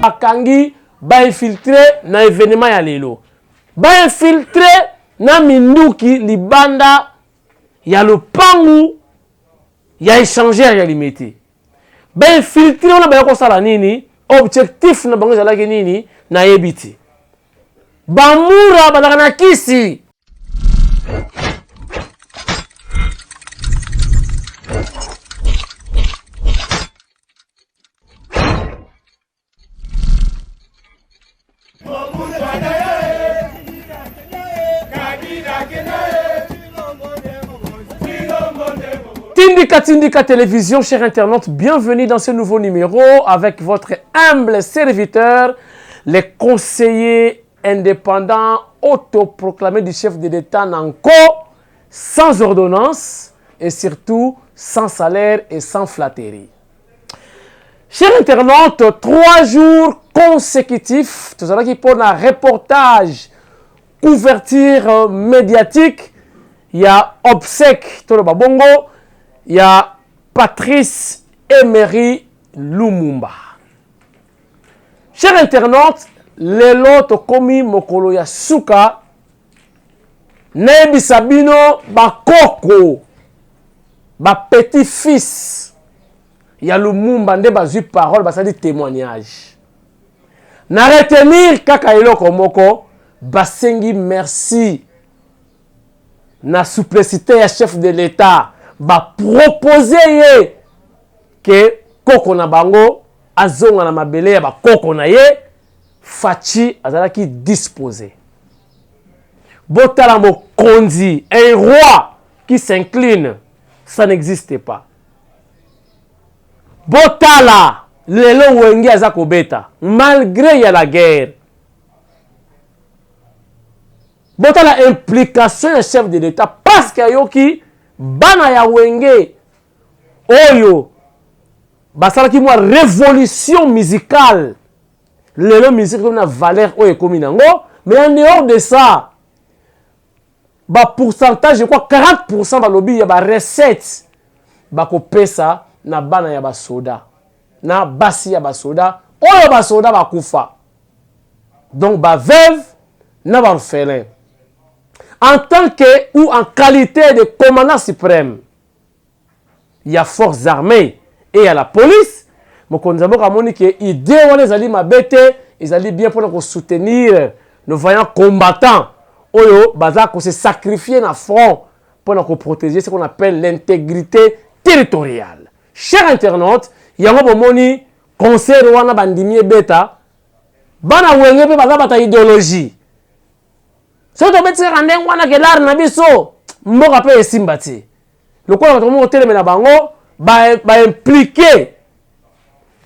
Bakangi ba infiltré na événement ya lelo. Ba infiltré na minduki libanda ya lupangu ya échangeur ya limité. Ba infiltré on ba ko sala nini? Objectif na bango zalaki nini? Na yebiti. Bamura badakana kisi. Tindika Télévision, chers internautes, bienvenue dans ce nouveau numéro avec votre humble serviteur, les conseillers indépendants autoproclamés du chef de l'État Nanko, sans ordonnance et surtout sans salaire et sans flatterie. Chers internautes, 3 jours consécutifs, tout ça qui pour un reportage, couverture médiatique, il y a obsèque, tout le babongo. Il y a Patrice Emery Lumumba. Chers internautes, les lots komi mokolo ya suka Nebi Sabino bakoko ba petit-fils ya Lumumba nde bazui parole basali témoignage. Na retenir kaka eloko moko basengi merci na souplicité ya chef de l'État. Ba proposer que koko na bango azonga na mabele ya ba koko na ye fachi azalaki disposé. Botala mokonzi, un roi qui s'incline, ça n'existe pas. Botala lelo wenge azako beta malgré ya la guerre. Botala implication du chef de l'État parce que yoki bana ya wenge oyo basalaki mwa révolution musicale lelo musique na valeur oyo ekomi nango mais en dehors de ça ba pourcentage je crois 40% balobi ya ba recette bako pesa na bana ya ba soda na basi ya ba soda oyo ba soda bakufa donc ba veuve na ba orphelin. En tant que ou en qualité de commandant suprême, il y a forces armées et il y a la police. Mais quand nous avons dit que l'idée les alliés m'abêté, ils allaient bien pour soutenir nos vaillants combattants. Oyo, baza qu'on se sacrifier dans le front pour nous protéger ce qu'on appelle l'intégrité territoriale. Chers internautes, il y a un moment conseil wana bandimi beta, bana wenge pe baza bata idéologie. Si tu veux dire que l'art na biso mboka pe esimbati lokola bato mo teleme na bango ba impliqué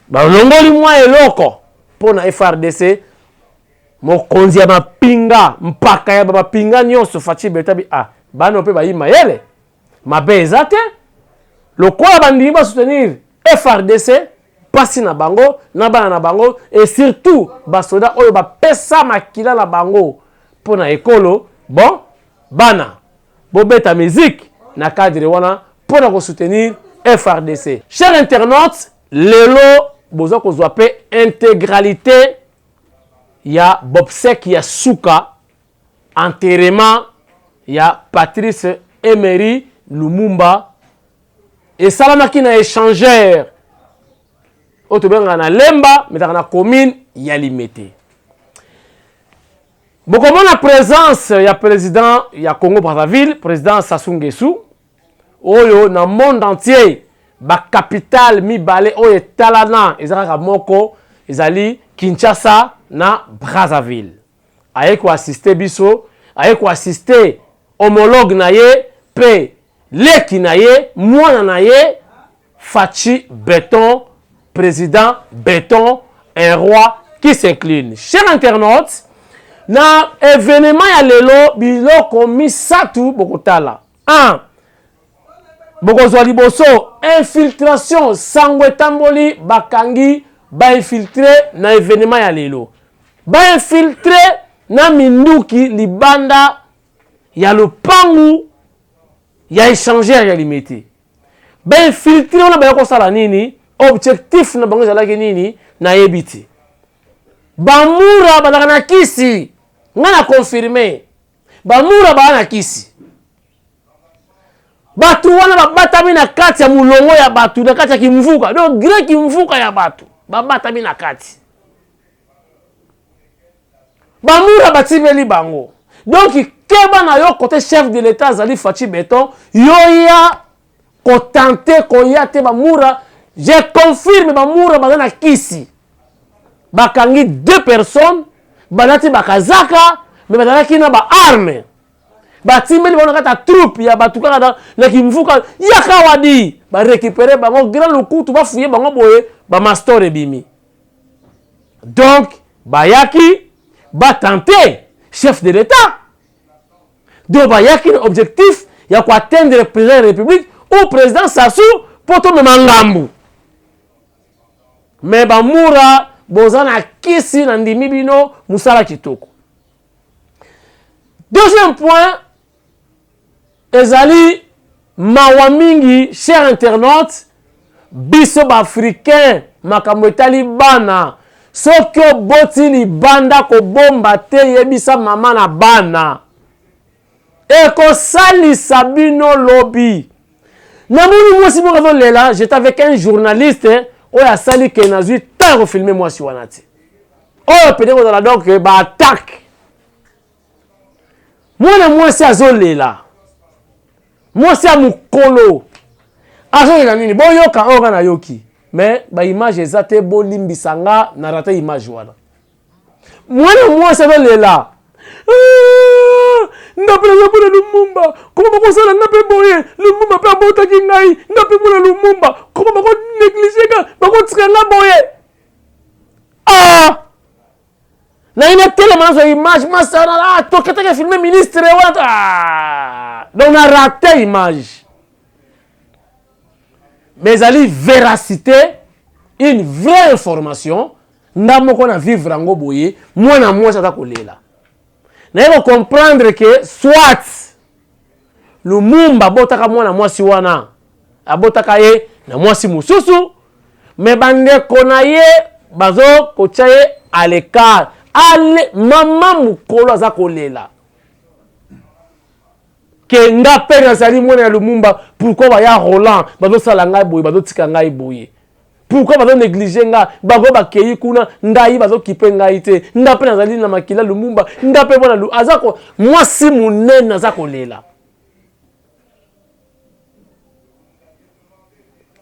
ba longoli mwa eloko pona FRDC mo konzi ya mapinga mpaka ya mapinga nyonso fachi betabi bano pe ba yima yele mabe ezate lokola bandimi ba soutenir FRDC pasi na bango na bana na bango et surtout ba soda oyo ba pesa makila na bango pona ekolo bon bana bobeta musique na cadre wana pona ko soutenir FRDC. Chers internautes, lelo bozo ko zwa pe intégralité ya bobsek ya suka enterrement ya Patrice Emery Lumumba et salamaki na échangeur otobenga na Lemba metaka na commune ya Limete. Bon, comme la présence, il y a président, il y a Congo Brazzaville, président Sassou Nguesso, oyo na monde entier, ba capitale mi balé oyo talana, ezaka moko, ezali Kinshasa na Brazzaville. Aye ko assister biso, aye ko assister homologue na ye, pe leki na ye mwana na ye Fachi Béton, président Béton, un roi qui s'incline. Chers internautes, na événement ya lelo biloko misatu bokotala. 1. Bokozwa liboso infiltration sangwe tamboli bakangi ba infiltré na événement ya lelo. Ba infiltré na minduki libanda ya lopangu ya échangeur ya limité. Ba infiltré on a ba kosala nini? Objectif na bango ezalaki nini? Na yebiti. Bamura balaka kisi. Nga na confirmé. Bamura balaka kisi. Batu wana babatami na kati ya mulongo ya batu na kati ya kimvuka. Donc grand kimvuka ya batu. Babatami na kati. Bamura batibeli bango. Donc keba na yo côté chef de l'état Zali Fachi Béton, yoya kontante koya te bamura, je confirme bamura bazana kisi. Bakangi 2 personnes, banati bakazaka, mais bazalaki na ba arme. Batimeli bona kata troupe ya batukaka na kimvuka yaka wadi ba récupérer bango grand lokutu ba fouiller bango boye ba master bimi. Donc bayaki ba tenter chef de l'état. Donc bayaki objectif ya ko atteindre le président de la République ou président Sassou pour to memangambu. Mais bamura bozana kisi na ndimi bino musala kitoko. Deuxième point, ezali mawa mingi, chers internautes, biso ba africain makambo etali bana soki oboti libanda kobomba te yebisa mama na bana ekosalisa bino lobi. Namoni mwasi moko azolela, j'étais avec un journaliste oyo asali ke nazwi temps refilmer mwasi wana te oyo pede kozala donc ba attaque. Mwana mwasi azolela, mwasi ya mukolo azolela nini boyoka oyo na yoki, mais ba image eza te bolimbisa nga na rate image wana. Mwana mwasi azolela, ndape nazopona Lumumba koma bakosala ndape boye Lumumba pe abotaki ngai ndape mona Lumumba koma bako negligeka bakotika nga boye. Na ina tellement zo image masana toketeke filmer ministre wana donc on a raté image. Mais ali véracité, une vraie information ndamoko na vivre ngo boye mwana mwasi atakolela. Na yebo comprendre que soit Lumumba botaka mwana mwasi wana abotaka ye na mwasi mususu, mais bande kona ye bazo kocha ye à l'écart. Ale mama mukolo aza kolela ke nga pe nazali mwana ya Lumumba, pourquoi ba ya Roland bazo sala ngai boye bazo tika ngai boye, pourquoi bazo négliger nga bago bakei kuna ndai bazo kipe ngai te nga pe nazali na makila Lumumba nga pe bona azako mwasi munene aza kolela.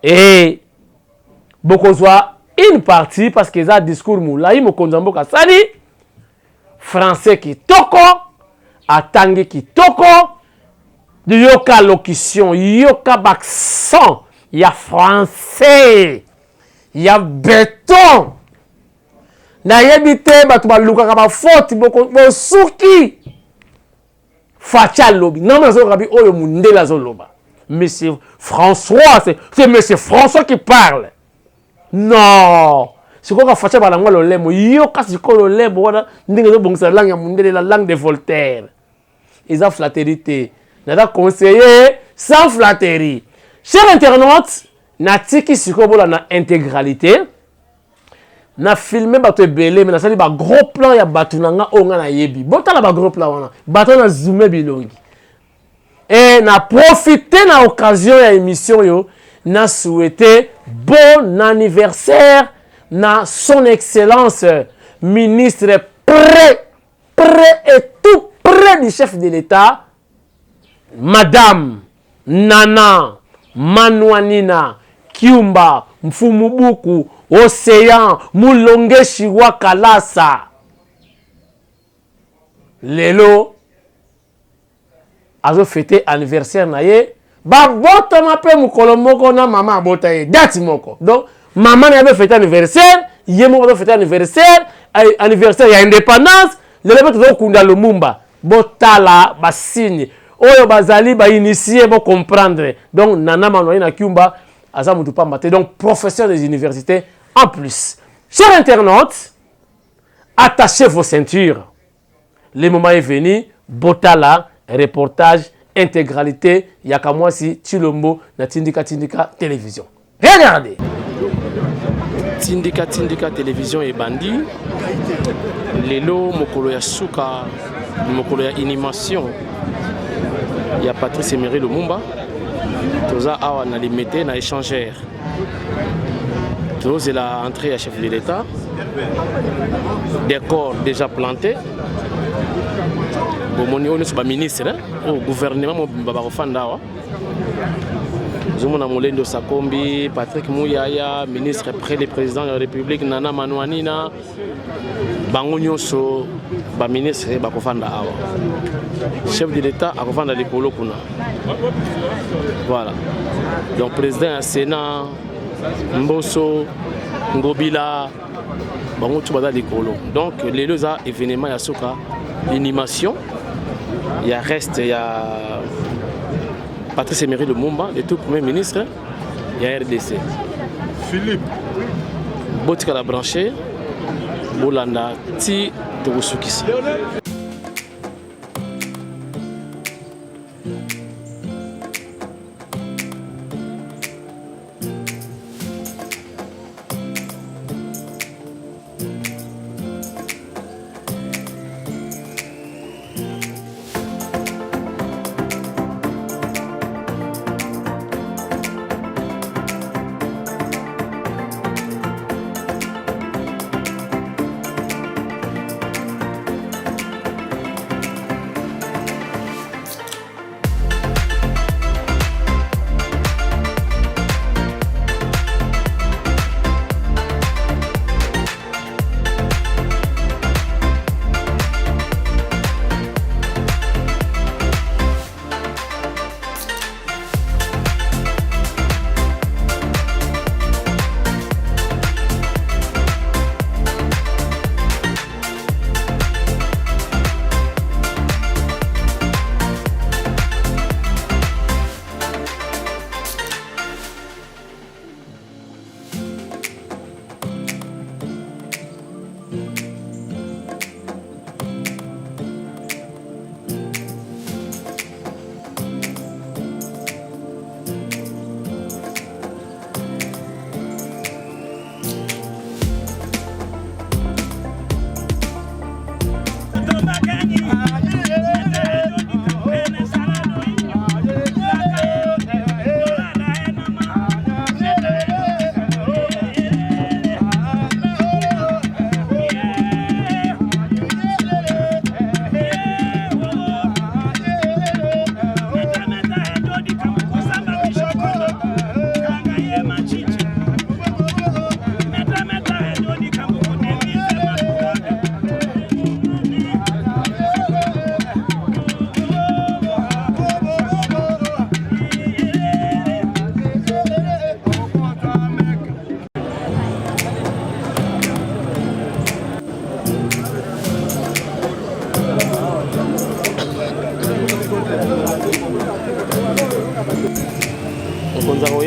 Et bokozwa une partie parce que ça discours moulai mokonzambo kasali français kitoko atangi kitoko yoka locution yoka accent ya français ya béton na yebite batu baluka ka ba faute bosuki facha lobi non mais zo rabi oyo mundela zo loba monsieur François, c'est monsieur François qui parle. Non, c'est quoi qu'on fait par la le lemo. Yo kasi ko le lemo wana ndinga zo bongisa langue ya mundele la langue de Voltaire. Ils ont flatterie. Nada conseiller sans flatterie. Chers internautes, na tiki siko bola na intégralité. Na filmé bato belé mais na sali ba gros plan ya batu nanga onga na yebi. Botala ba gros plan wana. Bato na zoomé bilongi. Et na profité na occasion ya émission yo na souhaité bon anniversaire na son excellence ministre près et tout près du chef de l'État Madame Nana Manouanina Kiumba Mfumubuku Océan Mulonge Shiwa Kalasa lelo azo fêté anniversaire na ye babota mape mukolo moko na mama abota ye date moko. Donc maman avait fêté anniversaire, yemo avait fêté anniversaire ya indépendance, le lebe to kunda Lumumba. Botala ba signe. Oyo bazali ba initier bo comprendre. Donc nana manoyi na Kyumba aza mutu pamba te. Donc professeur des universités en plus. Chers internautes, attachez vos ceintures. Le moment est venu, Botala, reportage, intégralité, Yakamwasi, Chilombo, na Tindika Télévision. Regardez. Tindika Télévision et Bandi. Lelo mokolo ya suka, mokolo ya animation. Il y a Patrice Emery Lumumba. Toza awa na limité na échangeur. C'est la entrée à chef de l'État. Décor déjà planté. Bon, on est ministre, au gouvernement, nous avons Molendo Sakombi, Patrick Mouyaya, ministre près du président de la République, Nana Manouanina, Bango Nyoso, ministre Bakofanda Awa. Chef de l'État a Kofanda Likolo Kuna. Voilà. Donc, président du Sénat, Mboso, Ngobila, Bango Tubada Likolo. Donc, les deux événements, il y a Soka, l'animation, il y a reste, il y a Patrice Emery Lumumba, le tout premier ministre, il y a RDC. Philippe. Botika la branché, Bolanda, Ti, Togosukisi.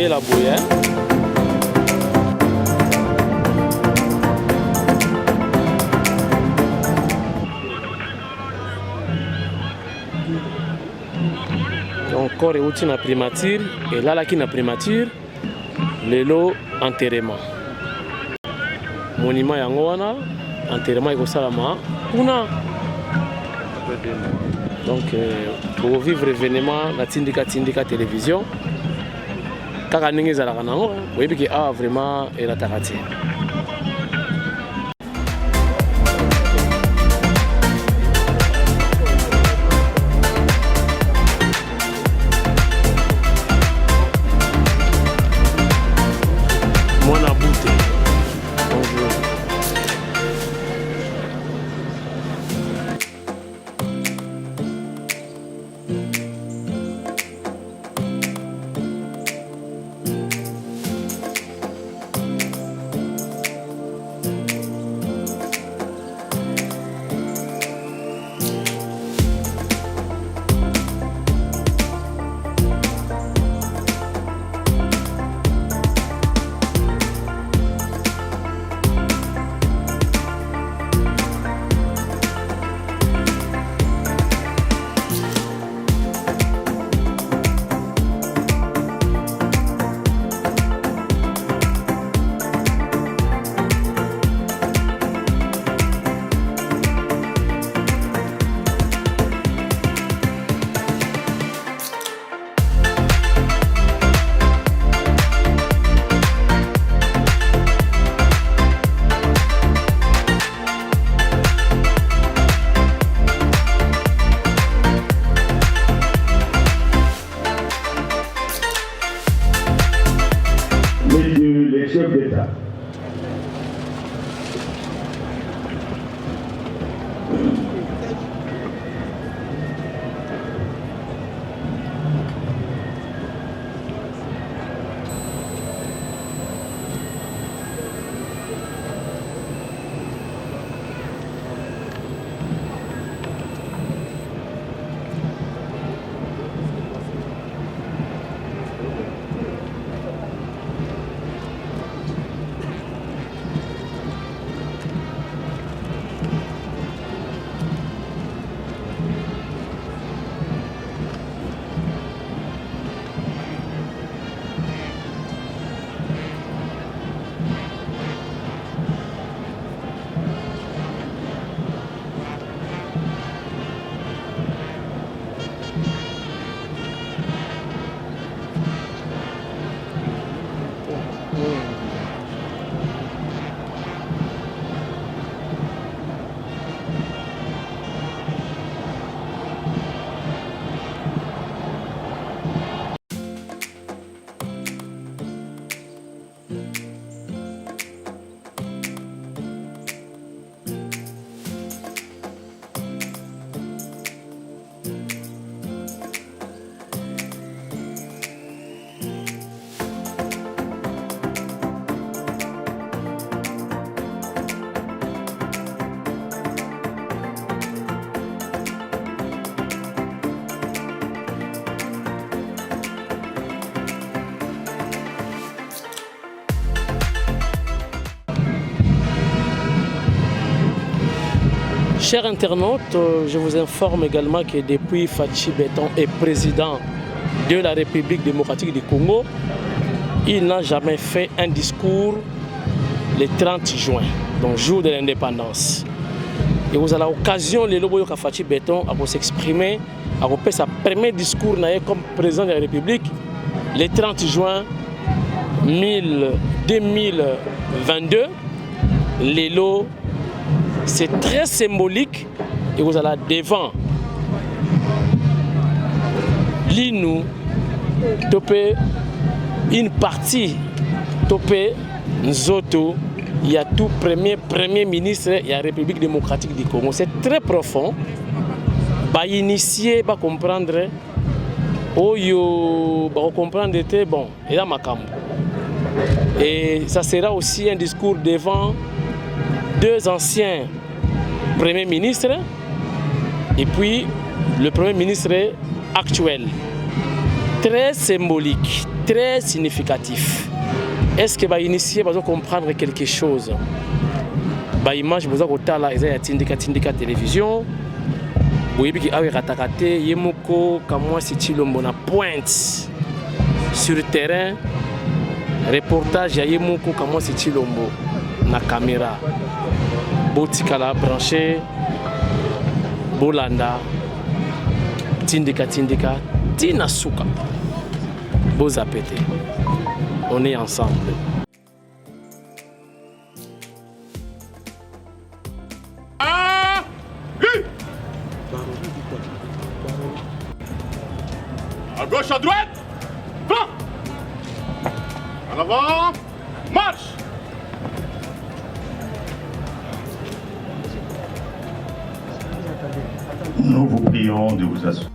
La bouille, encore et outil na primature et là qui na primature le lot enterrement monument yango wana enterrement eko salama kuna donc pour vivre événement na Tindika Télévision kaka ndenge ezalaka nango oyebi ke awa vraiment elataka te. Mwana bute bonjour. Kabila. Chers internautes, je vous informe également que depuis Fachi Beton est président de la République démocratique du Congo, il n'a jamais fait un discours le 30 juin, donc jour de l'indépendance. Et vous avez l'occasion, les lobos de Fachi Beton, à s'exprimer, à faire sa premier discours comme président de la République le 30 juin 2022. Les lots, c'est très symbolique et vous allez devant l'INU, topé une partie, topé Nzoto, il y a tout premier ministre de la République démocratique du Congo. C'est très profond. Bah initier, bah comprendre, bah comprendre était bon. Et là ma camp. Et ça sera aussi un discours devant deux anciens premiers ministres et puis le premier ministre actuel. Très symbolique, très significatif. Est-ce que va initier, va comprendre quelque chose? Bah image, vous avez là, ils ont tindika télévision. Vous voyez que avec Ratakate, Yemoko, Kamwa Sichilombo na pointe sur le terrain. Reportage ya Yemoko, Kamwa Sichilombo na caméra. Botikala branché, Bolanda, Tindika, Tinasuka, Bozapete. On est ensemble. À gauche, à droite, plan. En avant, marche. Nous vous prions de vous assurer.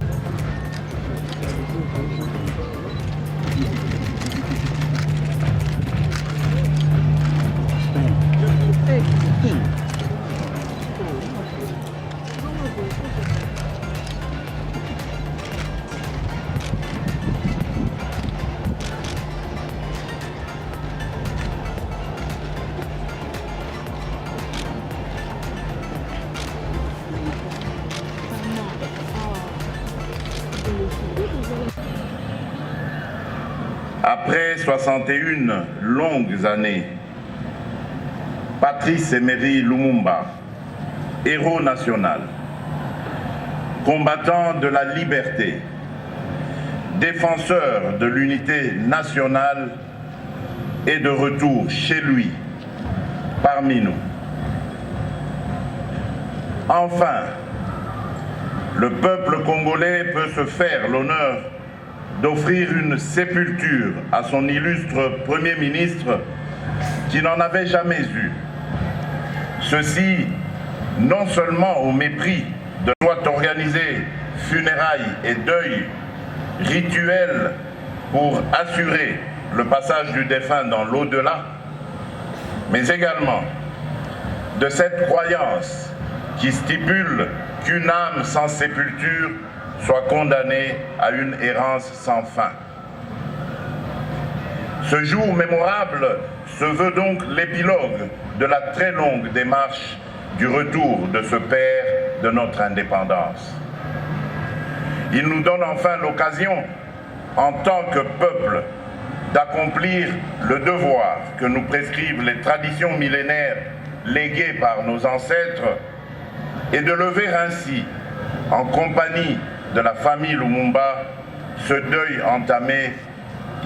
Après 61 longues années, Patrice Emery Lumumba, héros national, combattant de la liberté, défenseur de l'unité nationale, est de retour chez lui, parmi nous. Enfin, le peuple congolais peut se faire l'honneur d'offrir une sépulture à son illustre Premier ministre qui n'en avait jamais eu. Ceci, non seulement au mépris de loi organisée, funérailles et deuil rituels pour assurer le passage du défunt dans l'au-delà, mais également de cette croyance qui stipule qu'une âme sans sépulture soit condamnée à une errance sans fin. Ce jour mémorable se veut donc l'épilogue de la très longue démarche du retour de ce père de notre indépendance. Il nous donne enfin l'occasion, en tant que peuple, d'accomplir le devoir que nous prescrivent les traditions millénaires léguées par nos ancêtres et de lever ainsi, en compagnie de la famille Lumumba, ce deuil entamé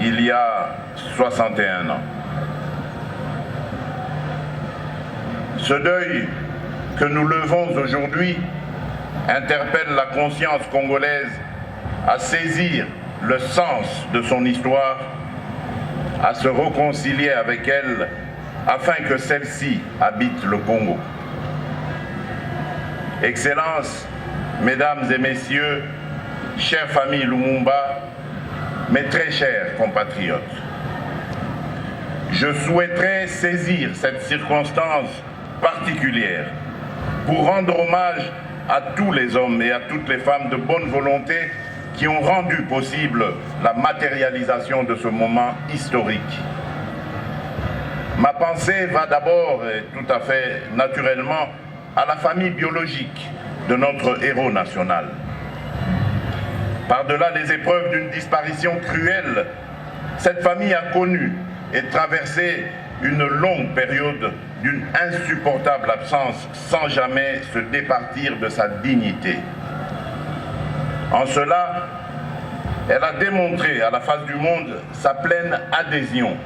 il y a 61 ans. Ce deuil que nous levons aujourd'hui interpelle la conscience congolaise à saisir le sens de son histoire, à se réconcilier avec elle afin que celle-ci habite le Congo. Excellences, Mesdames et Messieurs, chère famille Lumumba, mes très chers compatriotes, je souhaiterais saisir cette circonstance particulière pour rendre hommage à tous les hommes et à toutes les femmes de bonne volonté qui ont rendu possible la matérialisation de ce moment historique. Ma pensée va d'abord, et tout à fait naturellement, à la famille biologique de notre héros national. Par-delà les épreuves d'une disparition cruelle, cette famille a connu et traversé une longue période d'une insupportable absence sans jamais se départir de sa dignité. En cela, elle a démontré à la face du monde sa pleine adhésion,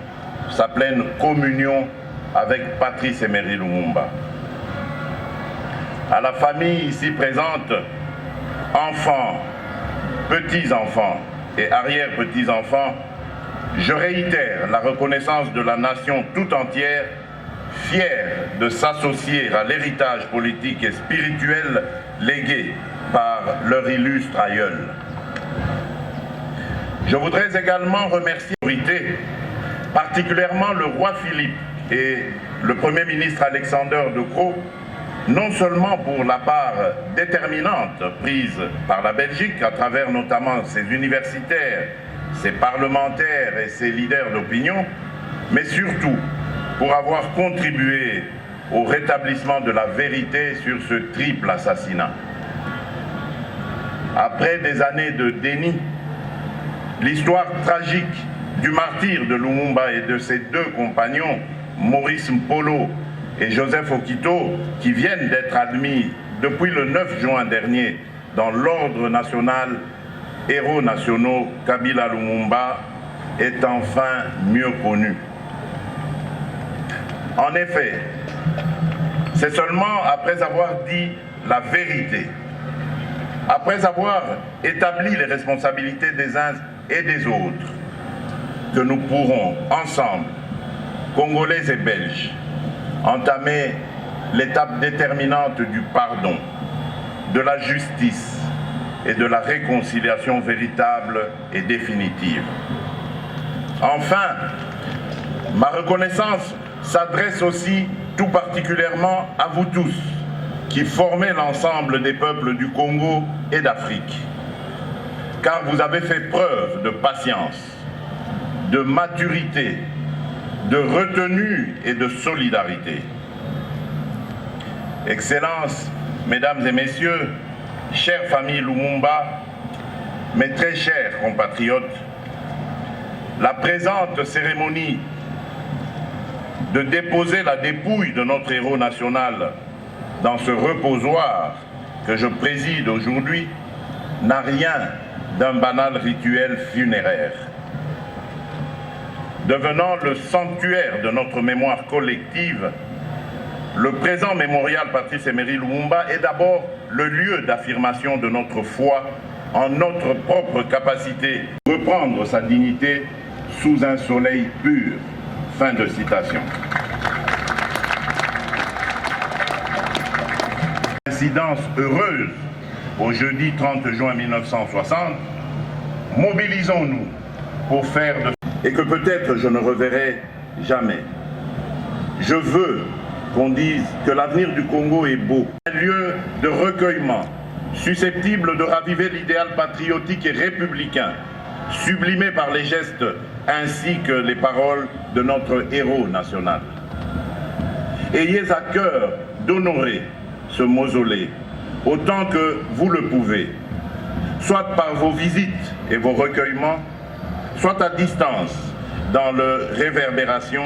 sa pleine communion avec Patrice Emery Lumumba. À la famille ici présente, enfants, petits-enfants et arrière-petits-enfants, je réitère la reconnaissance de la nation tout entière, fière de s'associer à l'héritage politique et spirituel légué par leur illustre aïeul. Je voudrais également remercier l'autorité, particulièrement le roi Philippe et le Premier ministre Alexander De Croo, non seulement pour la part déterminante prise par la Belgique à travers notamment ses universitaires, ses parlementaires et ses leaders d'opinion, mais surtout pour avoir contribué au rétablissement de la vérité sur ce triple assassinat. Après des années de déni, l'histoire tragique du martyre de Lumumba et de ses deux compagnons, Maurice Mpolo et Joseph Okito, qui viennent d'être admis depuis le 9 juin dernier dans l'ordre national héros nationaux Kabila Lumumba, est enfin mieux connu. En effet, c'est seulement après avoir dit la vérité, après avoir établi les responsabilités des uns et des autres, que nous pourrons ensemble, Congolais et Belges, entamer l'étape déterminante du pardon, de la justice et de la réconciliation véritable et définitive. Enfin, ma reconnaissance s'adresse aussi tout particulièrement à vous tous qui formez l'ensemble des peuples du Congo et d'Afrique, car vous avez fait preuve de patience, de maturité, de retenue et de solidarité. Excellences, Mesdames et Messieurs, chère famille Lumumba, mes très chers compatriotes, la présente cérémonie de déposer la dépouille de notre héros national dans ce reposoir que je préside aujourd'hui n'a rien d'un banal rituel funéraire. Devenant le sanctuaire de notre mémoire collective, le présent mémorial Patrice Emery Lumumba est d'abord le lieu d'affirmation de notre foi en notre propre capacité de reprendre sa dignité sous un soleil pur, Fin de citation. Incidence heureuse au jeudi 30 juin 1960, mobilisons-nous pour faire de... Et que peut-être je ne reverrai jamais. Je veux qu'on dise que l'avenir du Congo est beau. Un lieu de recueillement, susceptible de raviver l'idéal patriotique et républicain, sublimé par les gestes ainsi que les paroles de notre héros national. Ayez à cœur d'honorer ce mausolée autant que vous le pouvez, soit par vos visites et vos recueillements, soit à distance dans la réverbération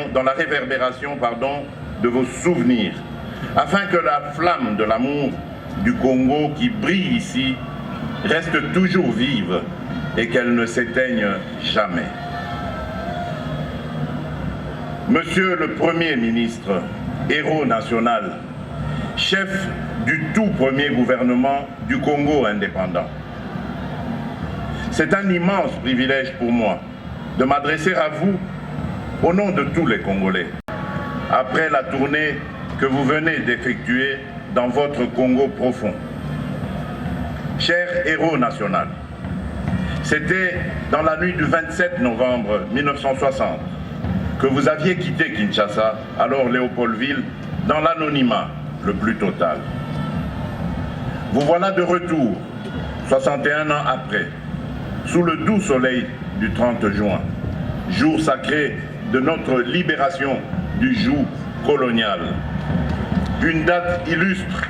de vos souvenirs, afin que la flamme de l'amour du Congo qui brille ici reste toujours vive et qu'elle ne s'éteigne jamais. Monsieur le Premier ministre, héros national, chef du tout premier gouvernement du Congo indépendant, c'est un immense privilège pour moi de m'adresser à vous au nom de tous les Congolais, après la tournée que vous venez d'effectuer dans votre Congo profond. Cher héros national, c'était dans la nuit du 27 novembre 1960 que vous aviez quitté Kinshasa, alors Léopoldville, dans l'anonymat le plus total. Vous voilà de retour, 61 ans après, sous le doux soleil du 30 juin, jour sacré de notre libération du joug colonial. Une date illustre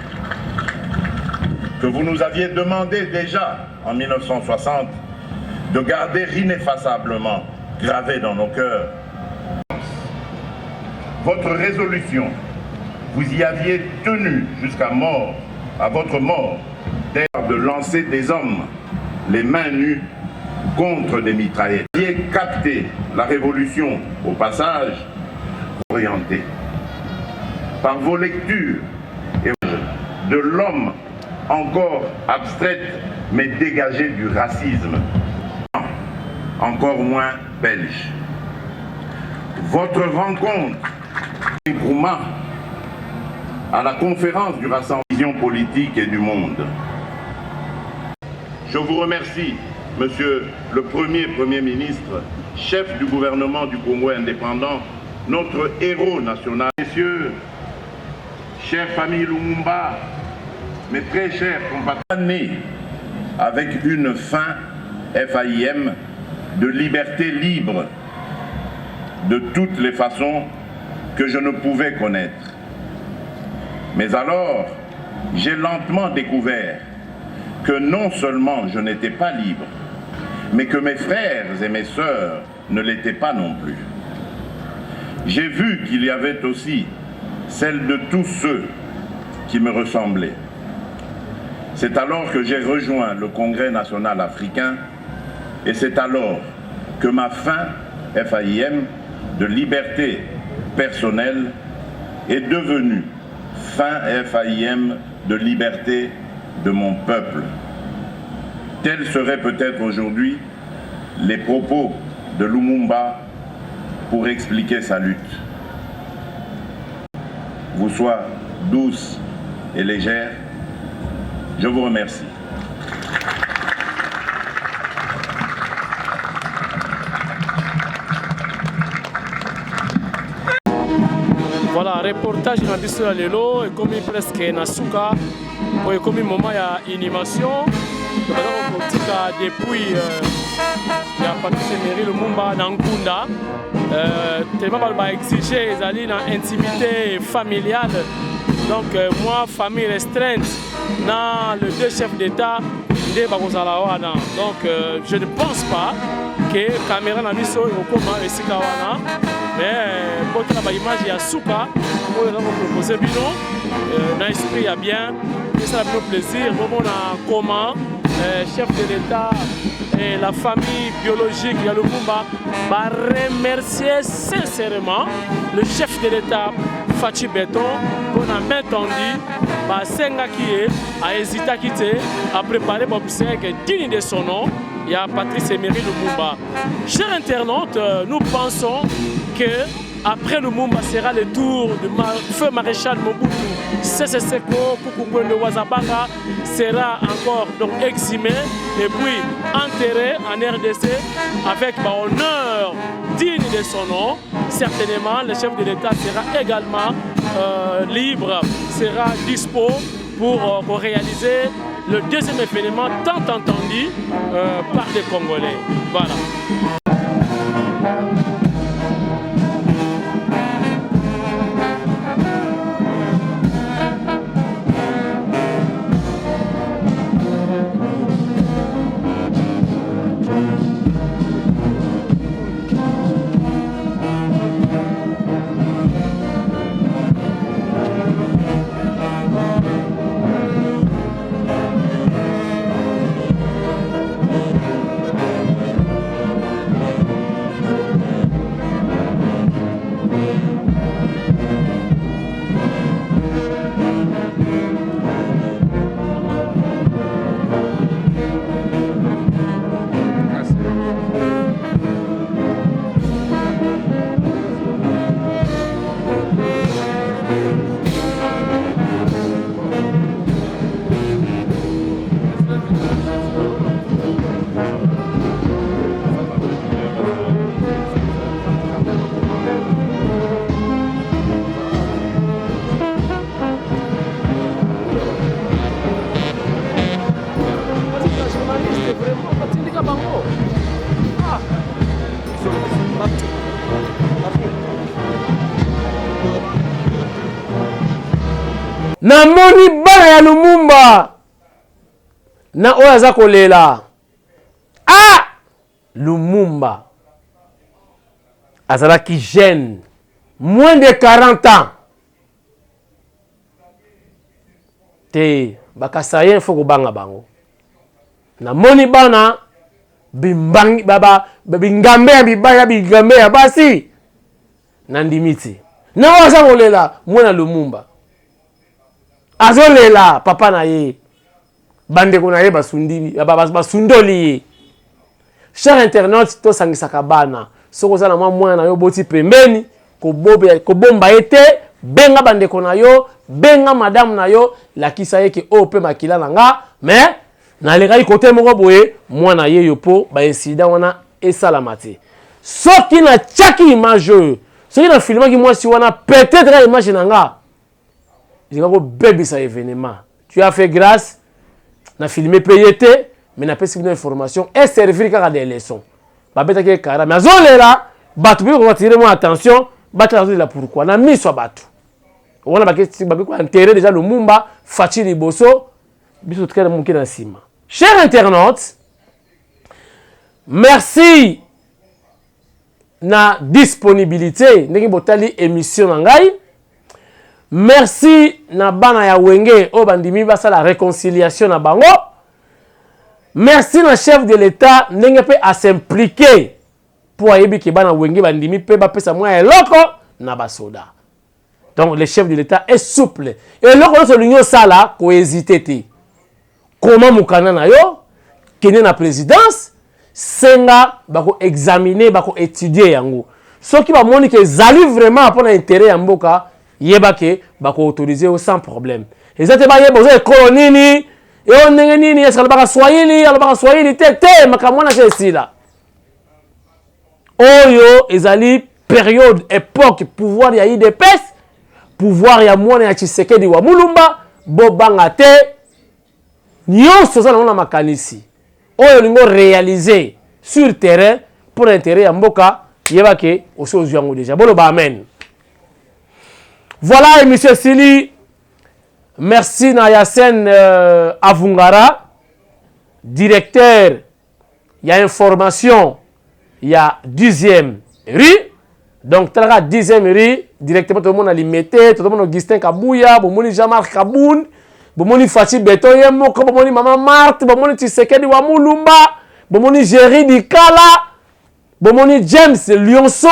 que vous nous aviez demandé déjà en 1960 de garder ineffaçablement gravée dans nos cœurs. Votre résolution, vous y aviez tenu jusqu'à mort, à votre mort, de lancer des hommes les mains nues contre des mitraillettes. Vous aviez capté la révolution au passage, orienté par vos lectures et de l'homme encore abstraite mais dégagé du racisme, encore moins belge. Votre rencontre à la conférence du Rassemblement politique et du monde. Je vous remercie, Monsieur le Premier ministre, chef du gouvernement du Congo indépendant, notre héros national. Messieurs, chère famille Lumumba, mes très chers compatriotes, nés avec une fin FAIM de liberté libre de toutes les façons que je ne pouvais connaître. Mais alors, j'ai lentement découvert que non seulement je n'étais pas libre, mais que mes frères et mes sœurs ne l'étaient pas non plus. J'ai vu qu'il y avait aussi celle de tous ceux qui me ressemblaient. C'est alors que j'ai rejoint le Congrès national africain et c'est alors que ma fin FAIM de liberté personnelle est devenue fin FAIM de liberté de mon peuple. Tels seraient peut-être aujourd'hui les propos de Lumumba pour expliquer sa lutte. Vous soyez douce et légère. Je vous remercie. Voilà, reportage na biso ya lelo ekomi presque na suka po ekomi moment ya inhumation tozala kotika depuis ya Patrice Emery Lumumba na Nkunda tellement baloba exige ezali na intimité familiale donc moi famille restreinte na le deux chefs d'État nde bakozala wana donc je ne pense pas que caméra na biso ekokoma esika wana mais pour la image ya suka oyo na proposer bino na esprit ya bien et ça fait plaisir vraiment na comment chef de l'État et la famille biologique ya Lumumba va remercier sincèrement le chef de l'État Fachi Beton pour la main tendue ba senga qui a hésité à quitter à préparer Bobsek digne de son nom. Il y a Patrice Emery Lumumba. Chers internautes, nous pensons que Après Lumumba sera le tour de feu maréchal Mobutu. Sese Seko, Kukungwendo Wazabanga sera encore donc exhumé et puis enterré en RDC avec honneur digne de son nom. Certainement, le chef de l'État sera également libre, sera dispo pour réaliser le deuxième événement tant entendu par les Congolais. Voilà. Namoni bana ya Lumumba na oyo aza kolela. Ah! Lumumba azalaki jeune, moins de 40 ans. Te bakasayen faut kobanga bango. Namoni bana bimbangi baba bingambe ya bibaya bingambe ya basi nandimiti. Na oyo aza kolela mwana Lumumba. Azolela papa na ye bandeko na ye basundoli ye. Cher internaute to sangisaka bana soko za na mwana yo boti pembeni kobomba ete benga bandeko na yo benga madame na yo lakisa ye ke o pe makila na nga mais na lekai côté moko boye mwana ye yo po ba incident wana esalama te. Soki na tchaki image soki na filmaki mwasi wana peut-être la image na nga je vais bébé ça événement. Tu as fait grâce, na filmé payé, mais n'a pas une information et servir qu'à des leçons. Babeta qui est carré, mais zone là, batu bi ko tirer mon attention, batu là pourquoi? Na mis so batu. On a ko enterrer déjà le Lumumba, Fachi Liboso, biso tukana munki na sima. Chers internautes, merci na disponibilité ndenge botali émission na ngai. Merci na bana ya wenge o bandimi basa la réconciliation na bango. Merci na chef de l'État ndenge pe à s'impliquer pour ayebi ke bana wenge bandimi pe ba pesa mwa eloko na basoda. Donc le chef de l'État est souple. Et loko so l'union sala ko hésiter te. Comment mukana na yo kene na présidence senga bako examiner bako étudier yango. Soki ba moni ke zali vraiment pour intérêt ya mboka yebake bako autoriser sans problème. Ezate ba yebo zo kolonini et on nini est-ce que baka swahili te makamwana je sila. Oyo ezali période époque pouvoir ya IDPS, pouvoir ya mwana ya Tshisekedi wa Mulumba, bobanga te nyonso za na makanisi. Oyo lingo réaliser sur terrain pour intérêt ya mboka yebake oso yango déjà. Bolo ba amen. Voilà, monsieur Sili. Merci na Yassine Avungara, directeur. Il y a information. Il y a 10e rue. Donc, tu as 10e rue. Directement, tout le monde a limité. Tout le monde a Augustin Kabouya. Tout le monde a Jean-Marc Kaboun. Tout le monde a Fatih Betoyemo. Tout le monde a Maman Marthe. Tout le monde a Tshisekedi Wamulumba. Tout le monde a Jerry Dikala. Tout le monde a James Lyonso.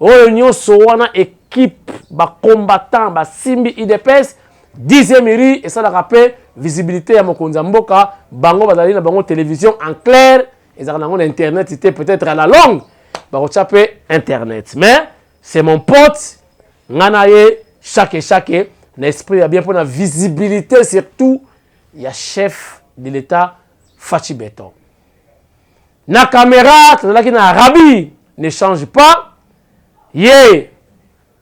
Oh, Lyonso, wana équipe, ba combattant, ba simbi IDPS, 10e rue, et ça la rappelle, visibilité à Mokonza Mboka, bango bazali na bango télévision en clair, et ça na internet, c'était peut-être à la longue, ba rechaper internet. Mais c'est mon pote. Nganaye, chaque, l'esprit a bien pour la visibilité, surtout, il y a chef de l'État, Fachi Beton. Na caméra, qui na Rabi, ne change pas. Yé,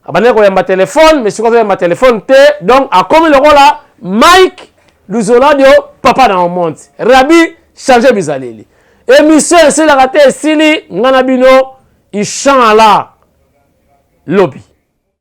abandonné quoi ma téléphone, mais c'est quoi ma téléphone te, donc à comme le rôle là, Mike, Luzola dio, papa dans le monde. Rabi, changer bizaleli. Émission, c'est la raté, Sili, Nganabino, il chante là, lobby.